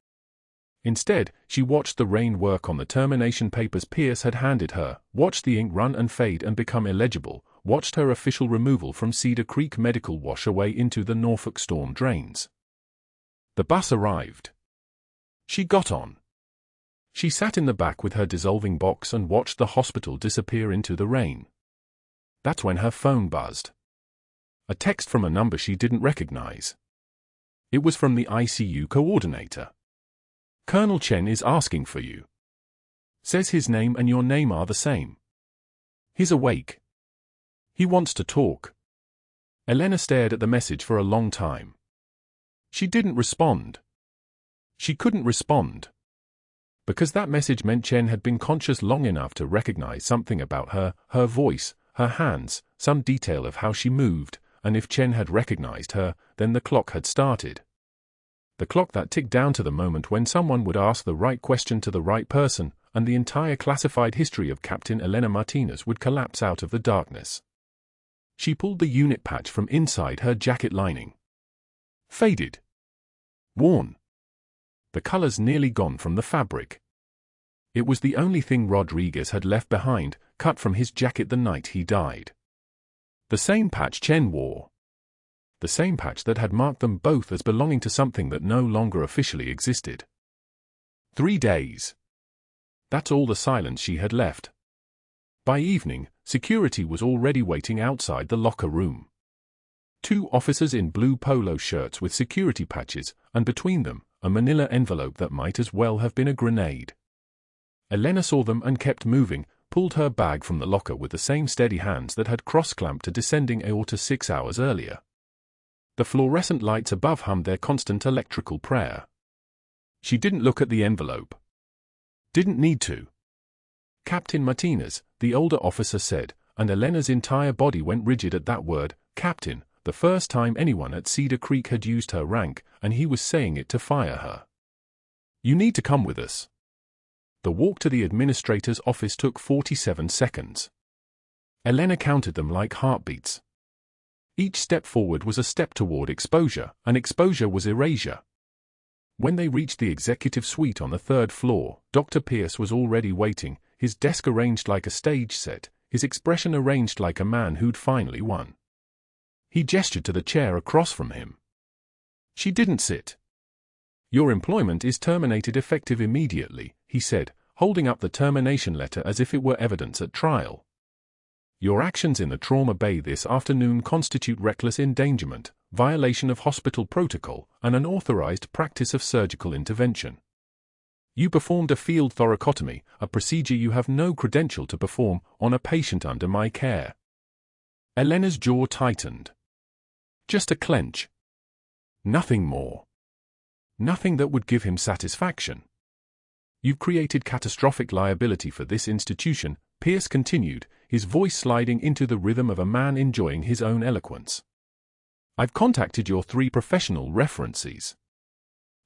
Instead, she watched the rain work on the termination papers Pierce had handed her, watched the ink run and fade and become illegible, watched her official removal from Cedar Creek Medical wash away into the Norfolk storm drains. The bus arrived. She got on. She sat in the back with her dissolving box and watched the hospital disappear into the rain. That's when her phone buzzed. A text from a number she didn't recognize. It was from the ICU coordinator. "Colonel Chen is asking for you. Says his name and your name are the same. He's awake. He wants to talk." Elena stared at the message for a long time. She didn't respond. She couldn't respond. Because that message meant Chen had been conscious long enough to recognize something about her, her voice, her hands, some detail of how she moved, and if Chen had recognized her, then the clock had started. The clock that ticked down to the moment when someone would ask the right question to the right person, and the entire classified history of Captain Elena Martinez would collapse out of the darkness. She pulled the unit patch from inside her jacket lining. Faded. Worn. The colors nearly gone from the fabric. It was the only thing Rodriguez had left behind, cut from his jacket the night he died. The same patch Chen wore. The same patch that had marked them both as belonging to something that no longer officially existed. 3 days. That's all the silence she had left. By evening, security was already waiting outside the locker room. 2 officers in blue polo shirts with security patches, and between them, a manila envelope that might as well have been a grenade. Elena saw them and kept moving, pulled her bag from the locker with the same steady hands that had cross-clamped a descending aorta 6 hours earlier. The fluorescent lights above hummed their constant electrical prayer. She didn't look at the envelope. Didn't need to. "Captain Martinez," the older officer said, and Elena's entire body went rigid at that word, Captain, the first time anyone at Cedar Creek had used her rank, and he was saying it to fire her. "You need to come with us." The walk to the administrator's office took 47 seconds. Elena counted them like heartbeats. Each step forward was a step toward exposure, and exposure was erasure. When they reached the executive suite on the 3rd floor, Dr. Pierce was already waiting, his desk arranged like a stage set, his expression arranged like a man who'd finally won. He gestured to the chair across from him. She didn't sit. "Your employment is terminated effective immediately," he said, holding up the termination letter as if it were evidence at trial. "Your actions in the trauma bay this afternoon constitute reckless endangerment, violation of hospital protocol, and unauthorized practice of surgical intervention. You performed a field thoracotomy, a procedure you have no credential to perform, on a patient under my care." Elena's jaw tightened. Just a clench. Nothing more. Nothing that would give him satisfaction. "You've created catastrophic liability for this institution," Pierce continued, his voice sliding into the rhythm of a man enjoying his own eloquence. "I've contacted your 3 professional references.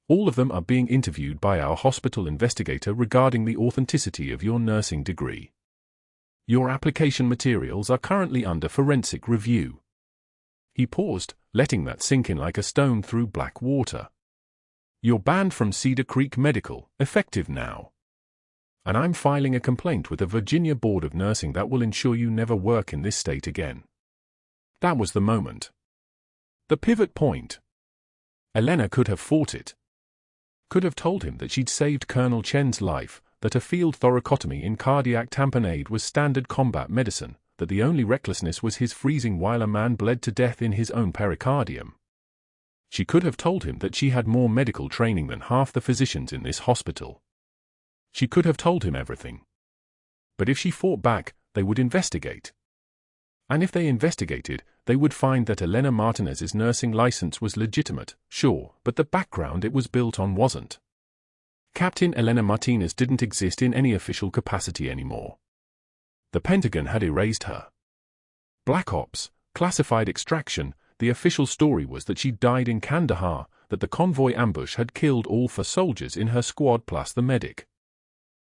All of them are being interviewed by our hospital investigator regarding the authenticity of your nursing degree. Your application materials are currently under forensic review." He paused, letting that sink in like a stone through black water. "You're banned from Cedar Creek Medical, effective now. And I'm filing a complaint with the Virginia Board of Nursing that will ensure you never work in this state again." That was the moment. The pivot point. Elena could have fought it. Could have told him that she'd saved Colonel Chen's life, that a field thoracotomy in cardiac tamponade was standard combat medicine, that the only recklessness was his freezing while a man bled to death in his own pericardium. She could have told him that she had more medical training than half the physicians in this hospital. She could have told him everything. But if she fought back, they would investigate. And if they investigated, they would find that Elena Martinez's nursing license was legitimate, sure, but the background it was built on wasn't. Captain Elena Martinez didn't exist in any official capacity anymore. The Pentagon had erased her. Black Ops, classified extraction. The official story was that she died in Kandahar, that the convoy ambush had killed all 4 soldiers in her squad plus the medic.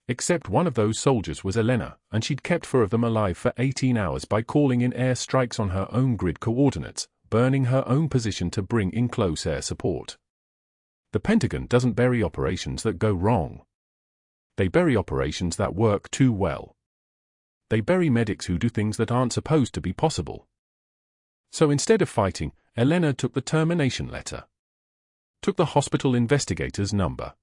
Except one of those soldiers was Elena, and she'd kept 4 of them alive for 18 hours by calling in air strikes on her own grid coordinates, burning her own position to bring in close air support. The Pentagon doesn't bury operations that go wrong. They bury operations that work too well. They bury medics who do things that aren't supposed to be possible. So instead of fighting, Elena took the termination letter. Took the hospital investigator's number.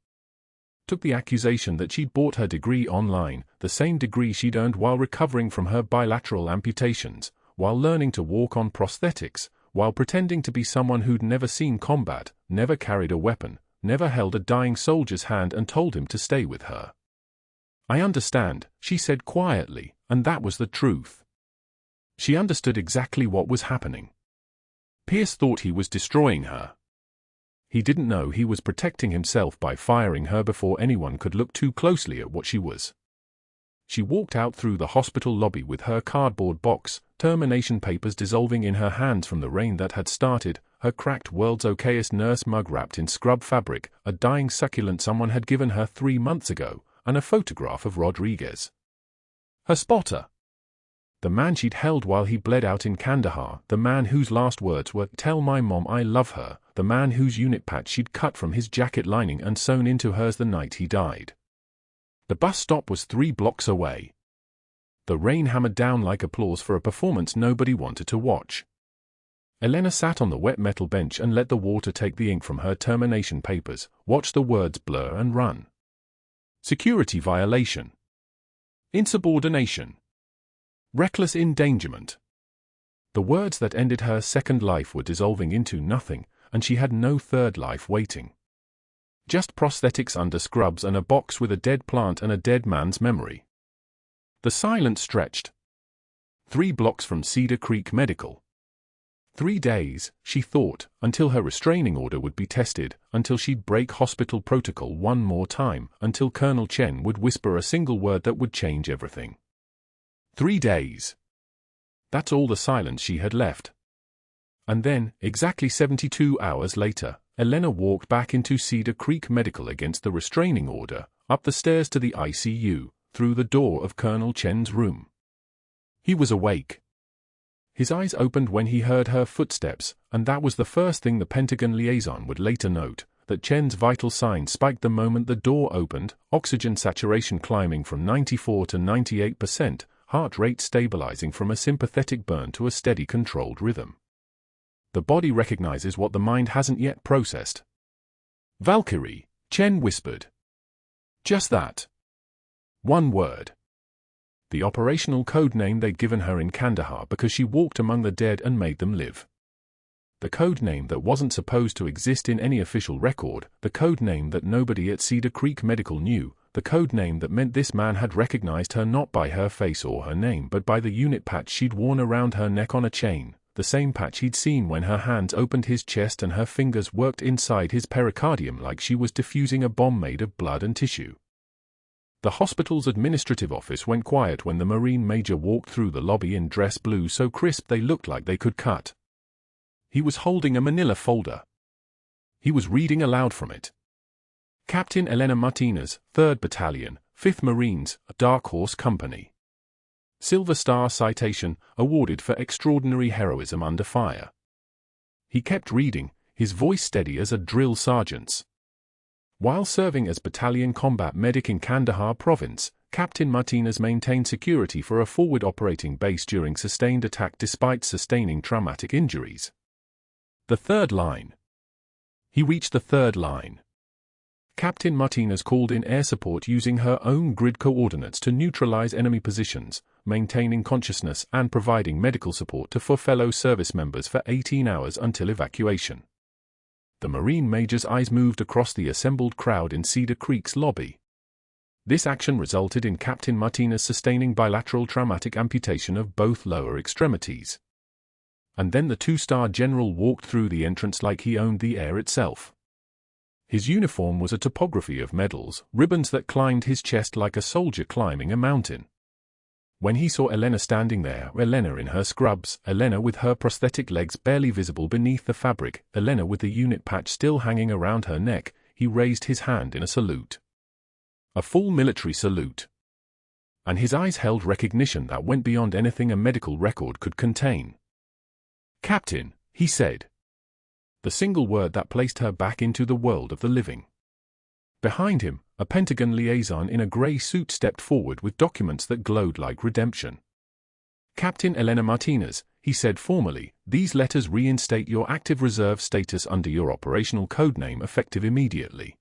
Took the accusation that she'd bought her degree online, the same degree she'd earned while recovering from her bilateral amputations, while learning to walk on prosthetics, while pretending to be someone who'd never seen combat, never carried a weapon, never held a dying soldier's hand and told him to stay with her. "I understand," she said quietly, and that was the truth. She understood exactly what was happening. Pierce thought he was destroying her. He didn't know he was protecting himself by firing her before anyone could look too closely at what she was. She walked out through the hospital lobby with her cardboard box, termination papers dissolving in her hands from the rain that had started, her cracked world's okayest nurse mug wrapped in scrub fabric, a dying succulent someone had given her 3 months ago, and a photograph of Rodriguez. Her spotter. The man she'd held while he bled out in Kandahar, the man whose last words were, "Tell my mom I love her," the man whose unit patch she'd cut from his jacket lining and sewn into hers the night he died. The bus stop was 3 blocks away. The rain hammered down like applause for a performance nobody wanted to watch. Elena sat on the wet metal bench and let the water take the ink from her termination papers, watched the words blur and run. Security violation. Insubordination. Reckless endangerment. The words that ended her second life were dissolving into nothing, and she had no third life waiting. Just prosthetics under scrubs and a box with a dead plant and a dead man's memory. The silence stretched. 3 blocks from Cedar Creek Medical. 3 days, she thought, until her restraining order would be tested, until she'd break hospital protocol one more time, until Colonel Chen would whisper a single word that would change everything. 3 days. That's all the silence she had left. And then, exactly 72 hours later, Elena walked back into Cedar Creek Medical against the restraining order, up the stairs to the ICU, through the door of Colonel Chen's room. He was awake. His eyes opened when he heard her footsteps, and that was the first thing the Pentagon liaison would later note, that Chen's vital signs spiked the moment the door opened, oxygen saturation climbing from 94 to 98%, heart rate stabilizing from a sympathetic burn to a steady controlled rhythm. The body recognizes what the mind hasn't yet processed. "Valkyrie," Chen whispered. Just that. One word. The operational code name they'd given her in Kandahar because she walked among the dead and made them live. The code name that wasn't supposed to exist in any official record, the code name that nobody at Cedar Creek Medical knew, the code name that meant this man had recognized her not by her face or her name but by the unit patch she'd worn around her neck on a chain, the same patch he'd seen when her hands opened his chest and her fingers worked inside his pericardium like she was diffusing a bomb made of blood and tissue. The hospital's administrative office went quiet when the Marine Major walked through the lobby in dress blue so crisp they looked like they could cut. He was holding a manila folder. He was reading aloud from it. Captain Elena Martinez, 3rd Battalion, 5th Marines, Dark Horse Company. Silver Star citation, awarded for extraordinary heroism under fire. He kept reading, his voice steady as a drill sergeant's. While serving as battalion combat medic in Kandahar province, Captain Martinez maintained security for a forward operating base during sustained attack despite sustaining traumatic injuries. The third line. He reached the third line. Captain Martinez called in air support using her own grid coordinates to neutralize enemy positions, maintaining consciousness and providing medical support to 4 fellow service members for 18 hours until evacuation. The Marine Major's eyes moved across the assembled crowd in Cedar Creek's lobby. This action resulted in Captain Martinez sustaining bilateral traumatic amputation of both lower extremities. And then the 2-star general walked through the entrance like he owned the air itself. His uniform was a topography of medals, ribbons that climbed his chest like a soldier climbing a mountain. When he saw Elena standing there, Elena in her scrubs, Elena with her prosthetic legs barely visible beneath the fabric, Elena with the unit patch still hanging around her neck, he raised his hand in a salute. A full military salute. And his eyes held recognition that went beyond anything a medical record could contain. "Captain," he said. The single word that placed her back into the world of the living. Behind him, a Pentagon liaison in a grey suit stepped forward with documents that glowed like redemption. "Captain Elena Martinez," he said formally, "these letters reinstate your active reserve status under your operational codename effective immediately.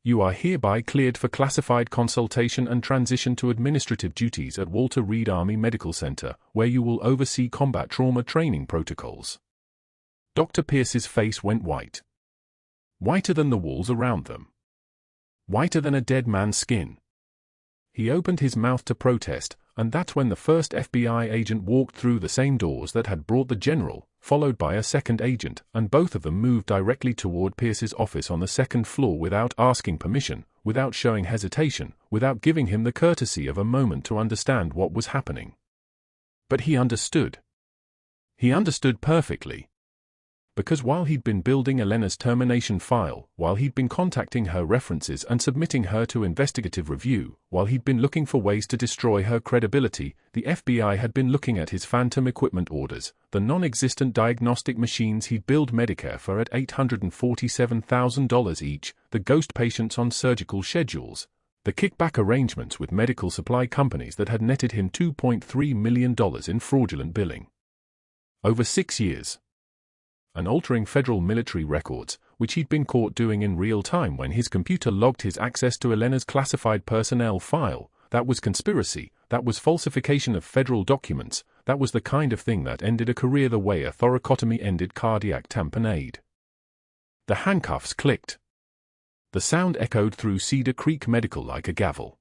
You are hereby cleared for classified consultation and transition to administrative duties at Walter Reed Army Medical Center, where you will oversee combat trauma training protocols." Dr. Pierce's face went white. Whiter than the walls around them. Whiter than a dead man's skin. He opened his mouth to protest, and that's when the first FBI agent walked through the same doors that had brought the general, followed by a second agent, and both of them moved directly toward Pierce's office on the second floor without asking permission, without showing hesitation, without giving him the courtesy of a moment to understand what was happening. But he understood. He understood perfectly. Because while he'd been building Elena's termination file, while he'd been contacting her references and submitting her to investigative review, while he'd been looking for ways to destroy her credibility, the FBI had been looking at his phantom equipment orders, the non-existent diagnostic machines he'd billed Medicare for at $847,000 each, the ghost patients on surgical schedules, the kickback arrangements with medical supply companies that had netted him $2.3 million in fraudulent billing. Over 6 years. And altering federal military records, which he'd been caught doing in real time when his computer logged his access to Elena's classified personnel file. That was conspiracy, that was falsification of federal documents, that was the kind of thing that ended a career the way a thoracotomy ended cardiac tamponade. The handcuffs clicked. The sound echoed through Cedar Creek Medical like a gavel.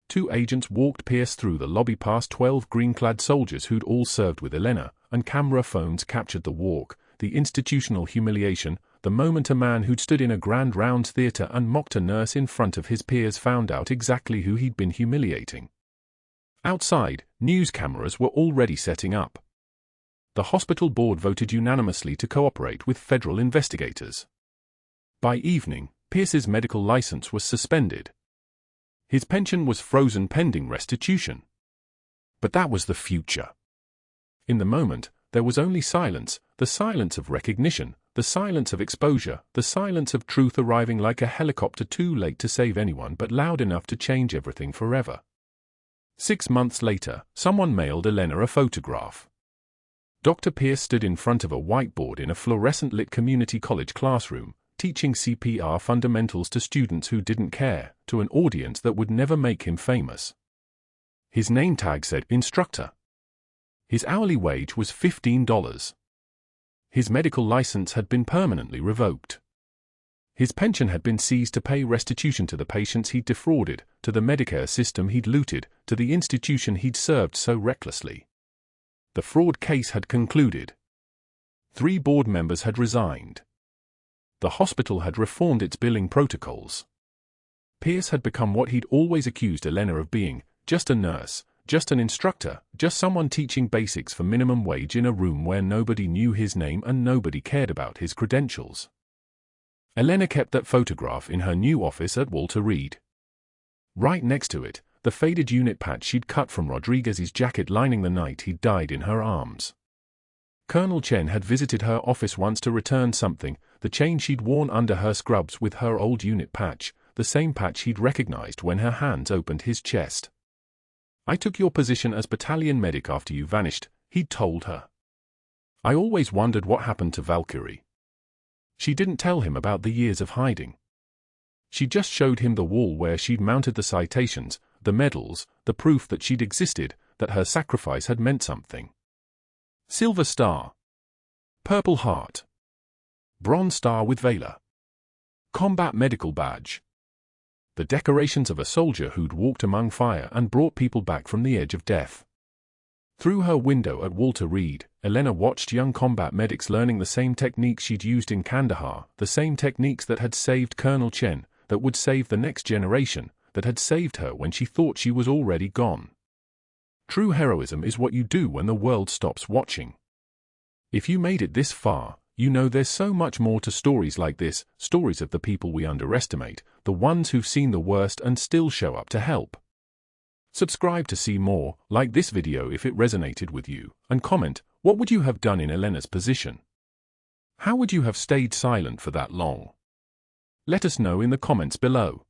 2 agents walked Pierce through the lobby past 12 green-clad soldiers who'd all served with Elena, and camera phones captured the walk, the institutional humiliation, the moment a man who'd stood in a Grand Rounds theater and mocked a nurse in front of his peers found out exactly who he'd been humiliating. Outside, news cameras were already setting up. The hospital board voted unanimously to cooperate with federal investigators. By evening, Pierce's medical license was suspended. His pension was frozen pending restitution. But that was the future. In the moment, there was only silence, the silence of recognition, the silence of exposure, the silence of truth arriving like a helicopter too late to save anyone but loud enough to change everything forever. 6 months later, someone mailed Elena a photograph. Dr. Pierce stood in front of a whiteboard in a fluorescent-lit community college classroom, teaching CPR fundamentals to students who didn't care, to an audience that would never make him famous. His name tag said instructor. His hourly wage was $15. His medical license had been permanently revoked. His pension had been seized to pay restitution to the patients he'd defrauded, to the Medicare system he'd looted, to the institution he'd served so recklessly. The fraud case had concluded. 3 board members had resigned. The hospital had reformed its billing protocols. Pierce had become what he'd always accused Elena of being, just a nurse, just an instructor, just someone teaching basics for minimum wage in a room where nobody knew his name and nobody cared about his credentials. Elena kept that photograph in her new office at Walter Reed. Right next to it, the faded unit patch she'd cut from Rodriguez's jacket lining the night he'd died in her arms. Colonel Chen had visited her office once to return something, the chain she'd worn under her scrubs with her old unit patch, the same patch he'd recognized when her hands opened his chest. "I took your position as battalion medic after you vanished," he'd told her. "I always wondered what happened to Valkyrie." She didn't tell him about the years of hiding. She just showed him the wall where she'd mounted the citations, the medals, the proof that she'd existed, that her sacrifice had meant something. Silver Star. Purple Heart. Bronze Star with Valor. Combat Medical Badge. The decorations of a soldier who'd walked among fire and brought people back from the edge of death. Through her window at Walter Reed, Elena watched young combat medics learning the same techniques she'd used in Kandahar, the same techniques that had saved Colonel Chen, that would save the next generation, that had saved her when she thought she was already gone. True heroism is what you do when the world stops watching. If you made it this far, you know there's so much more to stories like this, stories of the people we underestimate, the ones who've seen the worst and still show up to help. Subscribe to see more, like this video if it resonated with you, and comment, what would you have done in Elena's position? How would you have stayed silent for that long? Let us know in the comments below.